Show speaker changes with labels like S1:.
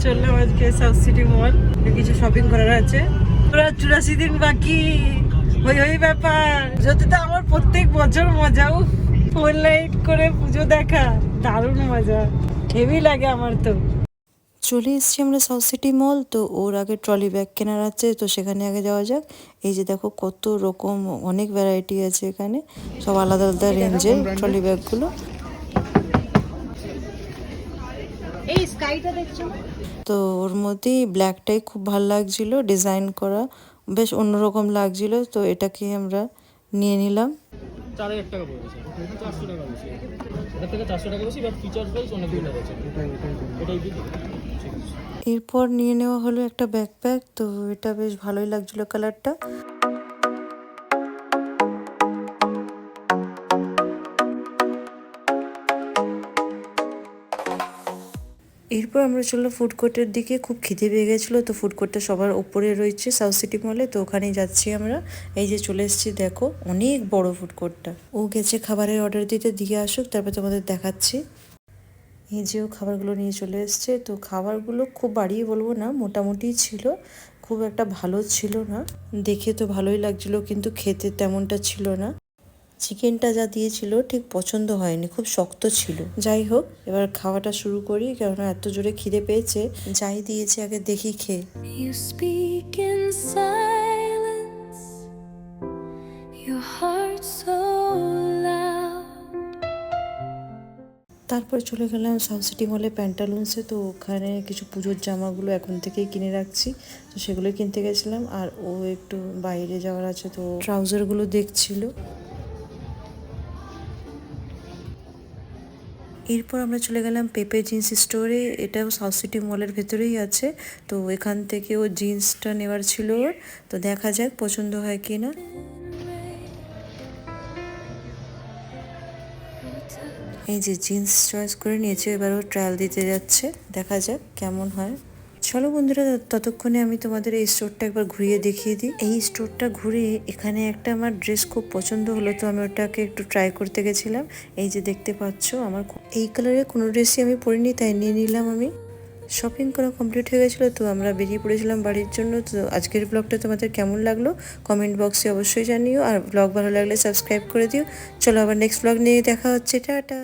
S1: চললাম আজকে south city মল, কিছু শপিং করার আছে। পুরা 84 দিন বাকি, ওই ব্যাপার। যদি তো আমার প্রত্যেক বছর মজাও, ফোন লাইট করে পুজো দেখা দারুণ মজা, হেভি লাগে আমার তো।
S2: চলে এসেছি আমরা সাউথ সিটি মল। তো ওর আগে ট্রলি ব্যাগ কেনার আছে, তো সেখানে আগে যাওয়া যাক। এই যে দেখো কত রকম, অনেক ভ্যারাইটি আছে এখানে, সব আলাদা আলাদা রেঞ্জের ট্রলি ব্যাগগুলো।
S1: এই স্কাইটা দেখছো?
S2: তো ওর মধ্যেই ব্ল্যাকটাই খুব ভালো লাগছিল, ডিজাইন করা বেশ অন্যরকম লাগছিল, তো এটাকে আমরা নিয়ে নিলাম।
S3: 4000 টাকা পড়েছে, 400 টাকা বেশি, এটা থেকে 400 টাকা বেশি, বাট ফিচার্স ওয়াইজ অনেক বেটার আছে। এটাই দিই, ঠিক আছে।
S2: এরপর নিয়ে নেওয়া হলো একটা ব্যাকপ্যাক। তো এটা বেশ ভালোই লাগছিল কালারটা। এরপর আমরা চললাম ফুড কোর্টের দিকে। খুব খিদে পেয়ে গেছিলো, তো ফুড কোর্টটা সবার ওপরে রয়েছে সাউথ সিটি মলে, তো ওখানেই যাচ্ছি আমরা। এই যে চলে এসেছি, দেখো অনেক বড় ফুড কোর্টটা। ও গেছে খাবারের অর্ডার দিতে, দিয়ে আসুক, তারপর তোমাদের দেখাচ্ছি। এই যে ও খাবারগুলো নিয়ে চলে এসছে। তো খাবারগুলো খুব বাড়িয়ে বলবো না, মোটামুটি ছিল, খুব একটা ভালো ছিল না। দেখে তো ভালোই লাগছিল, কিন্তু খেতে তেমনটা ছিল না। চিকেনটা যা দিয়েছিল ঠিক পছন্দ হয়নি, খুব শক্ত ছিল। যাই হোক, এবার খাওয়াটা শুরু করি, কেননা এত জোরে খিদে পেয়েছে। যাই দিয়েছে আগে দেখি খেয়ে।
S4: You speak in silence, your heart so loud.
S2: তারপর চলে গেলাম সাউথ সিটি মলে প্যান্টালুন্সে। তো ওখানে কিছু পুজোর জামাগুলো এখন থেকেই কিনে রাখছি, তো সেগুলো কিনতে গেছিলাম। আর ও একটু বাইরে যাওয়ার আছে, তো ট্রাউজারগুলো দেখছিল। এরপর আমরা চলে গেলাম পেপে জিন্স স্টোরে। এটাও সাউথ সিটি মলের ভেতরেই আছে। তো এখান থেকে ও জিন্সটা নেওয়ার ছিল ওর, তো দেখা যাক পছন্দ হয় কি না। এই যে জিন্স চয়েস করে নিয়েছে, এবার ও ট্রায়াল দিতে যাচ্ছে, দেখা যাক কেমন হয়। চলো বন্ধুরা, ততক্ষণে আমি তোমাদের এই স্টোরটা একবার ঘুরিয়ে দেখিয়ে দিই। এই স্টোরটা ঘুরে এখানে একটা আমার ড্রেস খুব পছন্দ হলো, তো আমি ওটাকে একটু ট্রাই করতে গেছিলাম। এই যে দেখতে পাচ্ছ, আমার এই কালারের কোনো ড্রেসই আমি পরিনি, তাই নিয়ে নিলাম আমি। শপিং করা কমপ্লিট হয়ে গেছিলো, তো আমরা বেরিয়ে পড়েছিলাম বাড়ির জন্য। তো আজকের ব্লগটা তোমাদের কেমন লাগলো কমেন্ট বক্সে অবশ্যই জানিও, আর ব্লগ ভালো লাগলে সাবস্ক্রাইব করে দিও। চলো আবার নেক্সট ব্লগ নিয়ে দেখা হচ্ছে, টাটা।